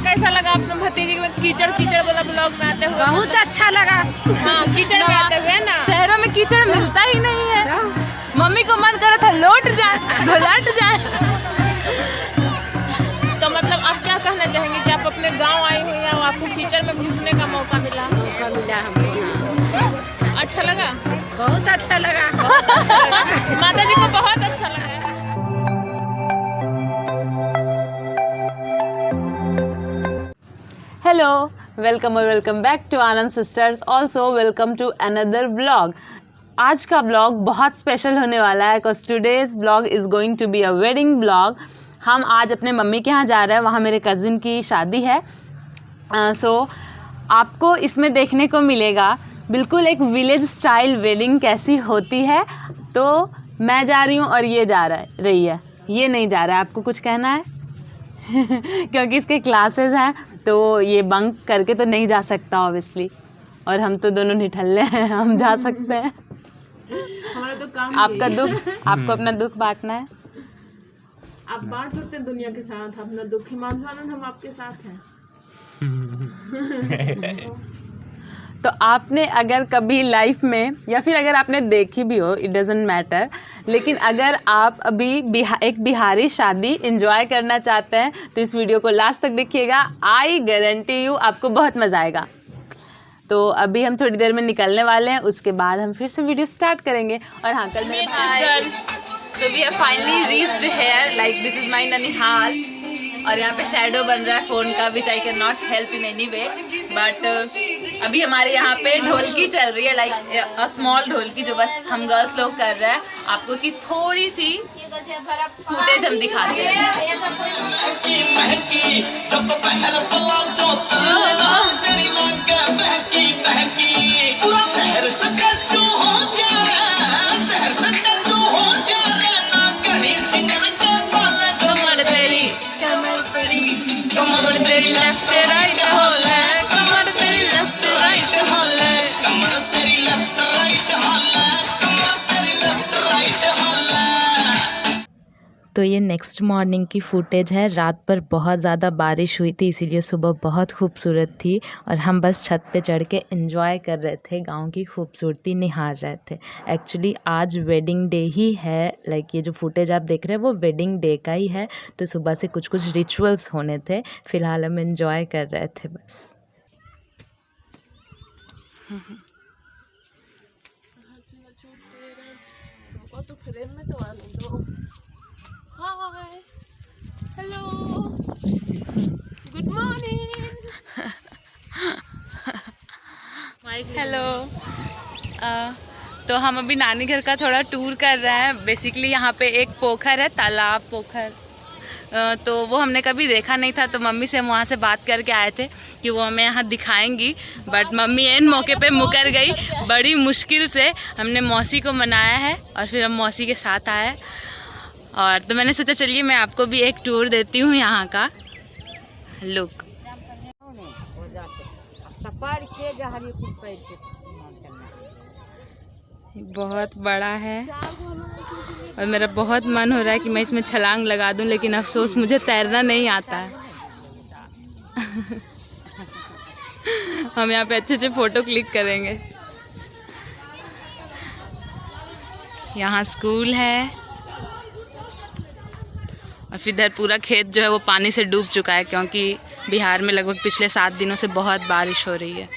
कैसा लगा आपको भतीजी में कीचड़ कीचड़ वाला ब्लॉग में आते हुए? बहुत अच्छा लगा। हाँ, कीचड़ में आते हुए ना। शहरों में कीचड़ मिलता ही नहीं है। मम्मी को मन करा था लौट जाए, घुलट जाए। तो मतलब आप क्या कहना चाहेंगे कि आप अपने गांव आई हुई हैं और आपको कीचड़ में घुसने का मौका मिला? हमको अच्छा लगा? बहुत अच्छा लगा। माता जी को बहुत अच्छा लगा। हेलो, वेलकम और welcome back to Anand sisters. Also welcome to another blog. आज का ब्लॉग बहुत स्पेशल होने वाला है because today's blog is going to be a wedding blog. हम आज अपने मम्मी के यहाँ जा रहे हैं, वहाँ मेरे कज़िन की शादी है। सो आपको इसमें देखने को मिलेगा बिल्कुल एक विलेज स्टाइल वेडिंग कैसी होती है। तो मैं जा रही हूँ और ये जा रही है, ये नहीं जा रहा है। आपको कुछ कहना है? क्योंकि इसके क्लासेस हैं तो ये बंक करके तो नहीं जा सकता ऑब्वियसली, और हम तो दोनों निठल्ले हैं, हम जा सकते हैं। हमारा तो काम आपका दुख, आपको अपना दुख बांटना है। आप बांट सकते हैं दुनिया के साथ अपना दुख। हिमांशु, हम आपके साथ हैं। तो आपने अगर कभी लाइफ में, या फिर अगर आपने देखी भी हो, इट डजेंट मैटर, लेकिन अगर आप अभी एक बिहारी शादी एंजॉय करना चाहते हैं तो इस वीडियो को लास्ट तक देखिएगा। आई गारंटी यू आपको बहुत मज़ा आएगा। तो अभी हम थोड़ी देर में निकलने वाले हैं, उसके बाद हम फिर से वीडियो स्टार्ट करेंगे। और हाँ, कल मेरे भाई, तो we have finally reached here, like this is my ननिहाल। और यहाँ पे शैडो बन रहा है फ़ोन का, which I can not help in any way. But अभी हमारे यहाँ पे ढोलकी चल रही है, लाइक अ स्मॉल ढोलकी, जो बस हम गर्ल्स लोग कर रहे हैं। आपको उसकी थोड़ी सी फुटेज हम दिखाते हैं। तो ये नेक्स्ट मॉर्निंग की फुटेज है। रात पर बहुत ज़्यादा बारिश हुई थी, इसीलिए सुबह बहुत खूबसूरत थी और हम बस छत पे चढ़ के एंजॉय कर रहे थे, गांव की खूबसूरती निहार रहे थे। एक्चुअली आज वेडिंग डे ही है, लाइक ये जो फुटेज आप देख रहे हैं वो वेडिंग डे का ही है। तो सुबह से कुछ कुछ रिचुअल्स होने थे, फ़िलहाल हम एंजॉय कर रहे थे बस। तो फ्रेम में तो आने दो। हाय, हेलो, गुड मॉर्निंग। हेलो। तो हम अभी नानी घर का थोड़ा टूर कर रहे हैं। बेसिकली यहाँ पे एक पोखर है, तालाब पोखर, तो वो हमने कभी देखा नहीं था। तो मम्मी से हम वहाँ से बात करके आए थे कि वो हमें यहाँ दिखाएंगी, बट मम्मी इन मौके पे मुकर गई। बड़ी मुश्किल से हमने मौसी को मनाया है और फिर हम मौसी के साथ आए। और तो मैंने सोचा चलिए मैं आपको भी एक टूर देती हूँ यहाँ का। लुक, बहुत बड़ा है और मेरा बहुत मन हो रहा है कि मैं इसमें छलांग लगा दूं, लेकिन अफसोस मुझे तैरना नहीं आता है। हम यहाँ पे अच्छे अच्छे फ़ोटो क्लिक करेंगे। यहाँ स्कूल है और फिर इधर पूरा खेत जो है वो पानी से डूब चुका है, क्योंकि बिहार में लगभग पिछले 7 दिनों से बहुत बारिश हो रही है।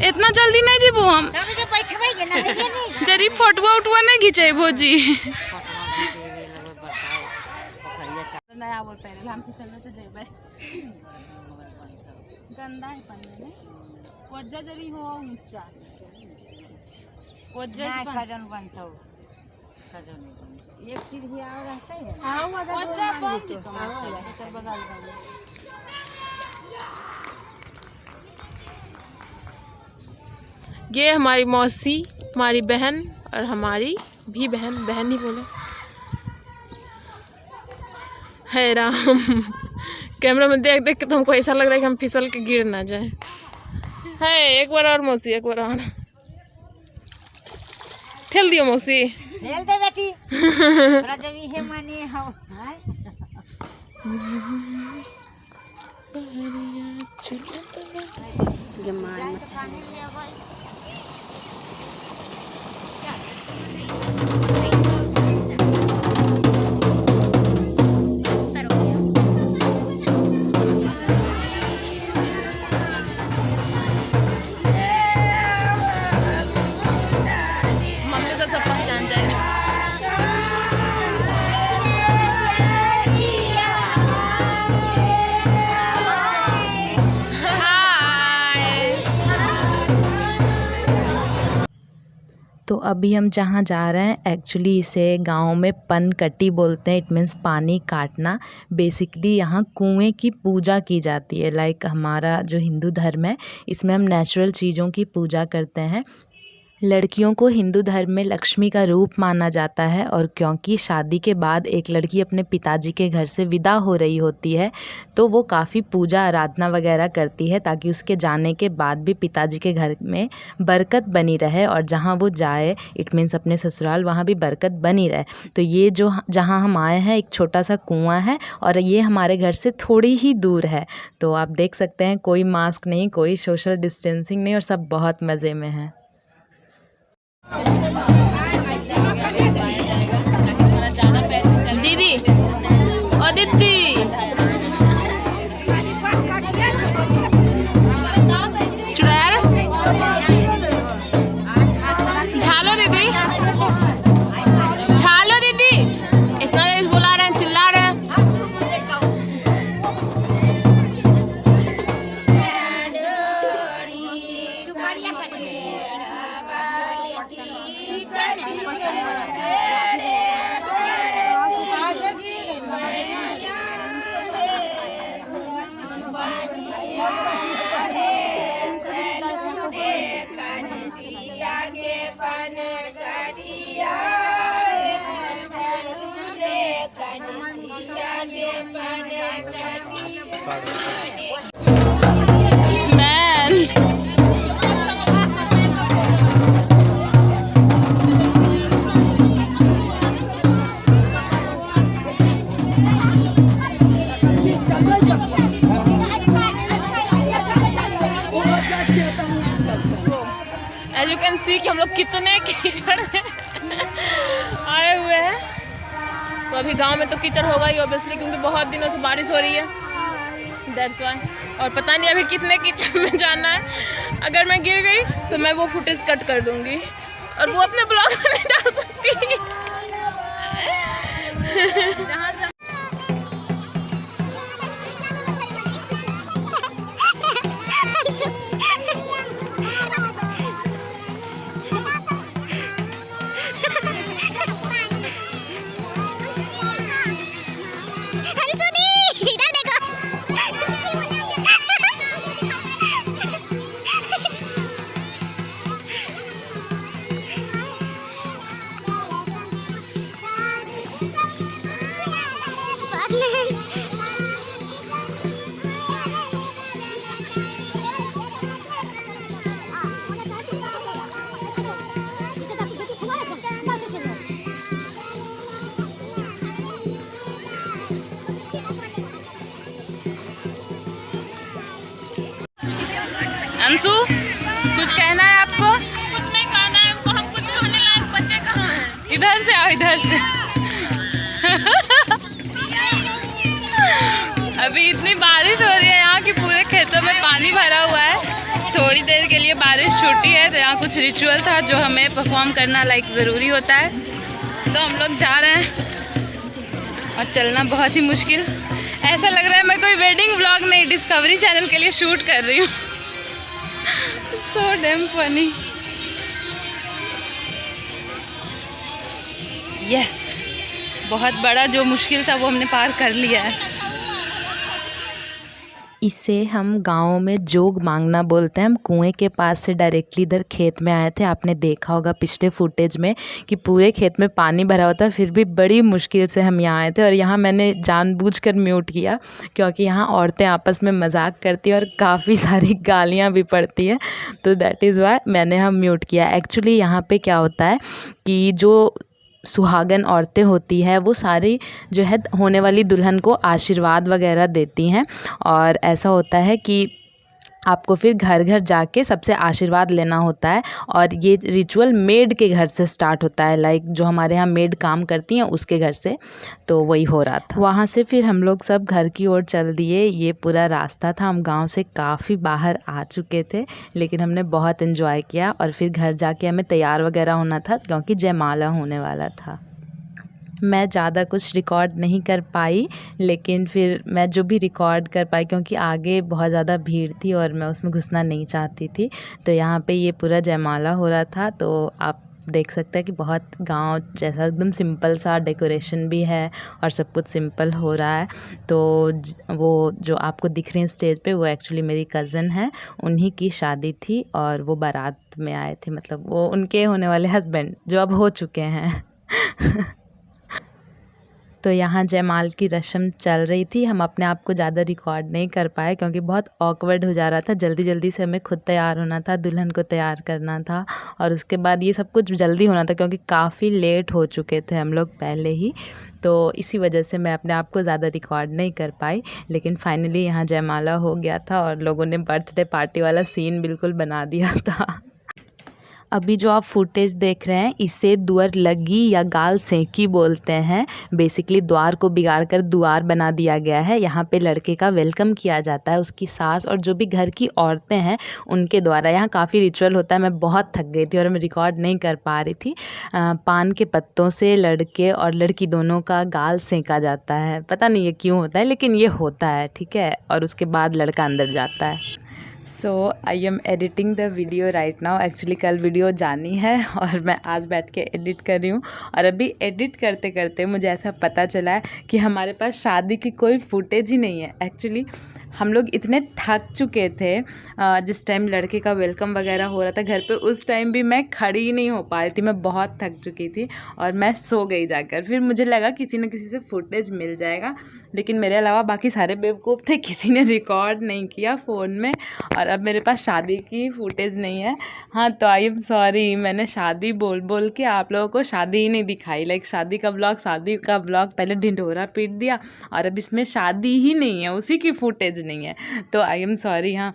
इतना जल्दी नहीं जीबू हम, जरी फोटुआ उठुआ नहीं खींचे भोजी। ये हमारी मौसी, हमारी बहन और हमारी भी बहन ही बोले। है राम, कैमरा में देख देख के तो हमको ऐसा लग रहा है कि हम फिसल के गिर ना जाए। है एक बार और मौसी, एक बार और ठेल दियो मौसी। खेल दे बेटी। जब इहे मानी हम मम्मी का सब पहचान जाएगा। तो अभी हम जहाँ जा रहे हैं एक्चुअली इसे गांव में पन कट्टी बोलते हैं। इट मीन्स पानी काटना। बेसिकली यहाँ कुएं की पूजा की जाती है। लाइक हमारा जो हिंदू धर्म है इसमें हम नेचुरल चीज़ों की पूजा करते हैं। लड़कियों को हिंदू धर्म में लक्ष्मी का रूप माना जाता है और क्योंकि शादी के बाद एक लड़की अपने पिताजी के घर से विदा हो रही होती है तो वो काफ़ी पूजा आराधना वगैरह करती है ताकि उसके जाने के बाद भी पिताजी के घर में बरकत बनी रहे और जहाँ वो जाए इट मीन्स अपने ससुराल वहाँ भी बरकत बनी रहे। तो ये जो जहाँ हम आए हैं एक छोटा सा कुआं है और ये हमारे घर से थोड़ी ही दूर है। तो आप देख सकते हैं कोई मास्क नहीं, कोई सोशल डिस्टेंसिंग नहीं और सब बहुत मज़े में हैं। दीदी ओ दीदी चुड़ैल झालो दीदी, झालो दीदी, इतना देर से बुला रहे हैं, चिल्ला रहे हैं। एज यू कैन सी कि हम लोग कितने कीचड़ में आए हुए हैं। तो अभी गांव में तो कीचड़ होगा ही ऑब्वियसली, क्योंकि बहुत दिनों से बारिश हो रही है, दैट्स व्हाई। और पता नहीं अभी कितने कीचड़ में जाना है। अगर मैं गिर गई तो मैं वो फुटेज कट कर दूंगी और वो अपने ब्लॉग में नहीं डाल सकती। अंशु, कुछ कहना है आपको? कुछ नहीं कहना है हमको, हम कुछ कहने लायक बच्चे कहाँ हैं? इधर से आओ, इधर से। अभी इतनी बारिश हो रही है यहाँ की पूरे खेतों में पानी भरा हुआ है। थोड़ी देर के लिए बारिश छूटी है तो यहाँ कुछ रिचुअल था जो हमें परफॉर्म करना ज़रूरी होता है। तो हम लोग जा रहे हैं और चलना बहुत ही मुश्किल। ऐसा लग रहा है मैं कोई वेडिंग व्लॉग नहीं, डिस्कवरी चैनल के लिए शूट कर रही हूँ। So damn funny. Yes, बहुत बड़ा जो मुश्किल था वो हमने पार कर लिया है। इसे हम गाँव में जोग मांगना बोलते हैं। हम कुएं के पास से डायरेक्टली इधर खेत में आए थे। आपने देखा होगा पिछले फुटेज में कि पूरे खेत में पानी भरा होता है, फिर भी बड़ी मुश्किल से हम यहाँ आए थे। और यहाँ मैंने जानबूझकर म्यूट किया क्योंकि यहाँ औरतें आपस में मजाक करती हैं और काफ़ी सारी गालियाँ भी पड़ती है, तो दैट इज़ वाई मैंने हम म्यूट किया। एक्चुअली यहाँ पे क्या होता है कि जो सुहागन औरतें होती है वो सारी जो है होने वाली दुल्हन को आशीर्वाद वगैरह देती हैं। और ऐसा होता है कि आपको फिर घर घर जाके सबसे आशीर्वाद लेना होता है। और ये रिचुअल मेड के घर से स्टार्ट होता है, लाइक जो हमारे यहाँ मेड काम करती हैं उसके घर से। तो वही हो रहा था। वहाँ से फिर हम लोग सब घर की ओर चल दिए। ये पूरा रास्ता था, हम गांव से काफ़ी बाहर आ चुके थे, लेकिन हमने बहुत इन्जॉय किया। और फिर घर जाके हमें तैयार वगैरह होना था क्योंकि जयमाला होने वाला था। मैं ज़्यादा कुछ रिकॉर्ड नहीं कर पाई, लेकिन फिर मैं जो भी रिकॉर्ड कर पाई, क्योंकि आगे बहुत ज़्यादा भीड़ थी और मैं उसमें घुसना नहीं चाहती थी। तो यहाँ पे ये पूरा जयमाला हो रहा था, तो आप देख सकते हैं कि बहुत गांव जैसा एकदम सिंपल सा डेकोरेशन भी है और सब कुछ सिंपल हो रहा है। तो वो जो आपको दिख रहे हैं स्टेज पे, वो एक्चुअली मेरी कज़न है, उन्हीं की शादी थी और वो बारात में आए थे, मतलब वो उनके होने वाले हस्बैंड जो अब हो चुके हैं। तो यहाँ जयमाल की रस्म चल रही थी। हम अपने आप को ज़्यादा रिकॉर्ड नहीं कर पाए क्योंकि बहुत ऑकवर्ड हो जा रहा था। जल्दी जल्दी से हमें खुद तैयार होना था, दुल्हन को तैयार करना था और उसके बाद ये सब कुछ जल्दी होना था क्योंकि काफ़ी लेट हो चुके थे हम लोग पहले ही। तो इसी वजह से मैं अपने आप को ज़्यादा रिकॉर्ड नहीं कर पाई। लेकिन फाइनली यहाँ जयमाला हो गया था और लोगों ने बर्थडे पार्टी वाला सीन बिल्कुल बना दिया था। अभी जो आप फुटेज देख रहे हैं इसे दुअर लगी या गाल सेंकी बोलते हैं। बेसिकली द्वार को बिगाड़ कर दुआर बना दिया गया है। यहाँ पे लड़के का वेलकम किया जाता है उसकी सास और जो भी घर की औरतें हैं उनके द्वारा। यहाँ काफ़ी रिचुअल होता है। मैं बहुत थक गई थी और मैं रिकॉर्ड नहीं कर पा रही थी। पान के पत्तों से लड़के और लड़की दोनों का गाल सेंका जाता है। पता नहीं ये क्यों होता है, लेकिन ये होता है, ठीक है। और उसके बाद लड़का अंदर जाता है। So I am editing the video right now. Actually कल वीडियो जानी है और मैं आज बैठ के एडिट कर रही हूँ। और अभी एडिट करते करते मुझे ऐसा पता चला है कि हमारे पास शादी की कोई फुटेज ही नहीं है। एक्चुअली हम लोग इतने थक चुके थे जिस टाइम लड़के का वेलकम वगैरह हो रहा था घर पे, उस टाइम भी मैं खड़ी ही नहीं हो पा रही थी। मैं बहुत थक चुकी थी और मैं सो गई जाकर। फिर मुझे लगा किसी न किसी से फुटेज मिल जाएगा, लेकिन मेरे अलावा बाकी सारे बेवकूफ़ थे, किसी ने रिकॉर्ड नहीं किया फ़ोन में। और अब मेरे पास शादी की फुटेज नहीं है। हाँ, तो आई एम सॉरी, मैंने शादी बोल बोल के आप लोगों को शादी ही नहीं दिखाई। लाइक शादी का ब्लॉग पहले ढिंढोरा पीट दिया और अब इसमें शादी ही नहीं है, उसी की फुटेज नहीं है। तो आई एम सॉरी। हाँ,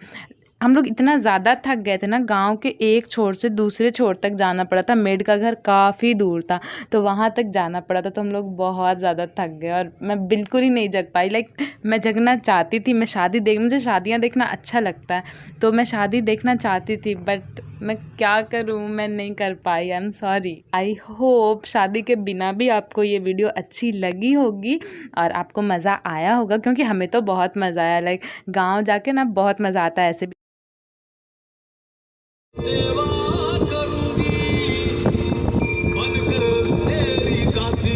हम लोग इतना ज़्यादा थक गए थे ना, गांव के एक छोर से दूसरे छोर तक जाना पड़ा था। मेड का घर काफ़ी दूर था तो वहाँ तक जाना पड़ा था। तो हम लोग बहुत ज़्यादा थक गए और मैं बिल्कुल ही नहीं जग पाई। लाइक मैं जगना चाहती थी, मुझे शादियाँ देखना अच्छा लगता है, तो मैं शादी देखना चाहती थी, बट मैं क्या करूँ, मैं नहीं कर पाई। I am sorry. I hope शादी के बिना भी आपको ये वीडियो अच्छी लगी होगी और आपको मज़ा आया होगा, क्योंकि हमें तो बहुत मज़ा आया। लाइक गाँव जाके ना बहुत मज़ा आता है। ऐसे भी सेवा करूंगी बनकर तेरी दासी।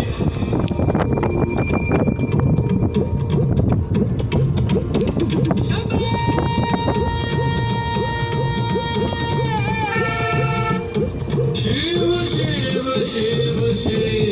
शिव शिव शिव शिव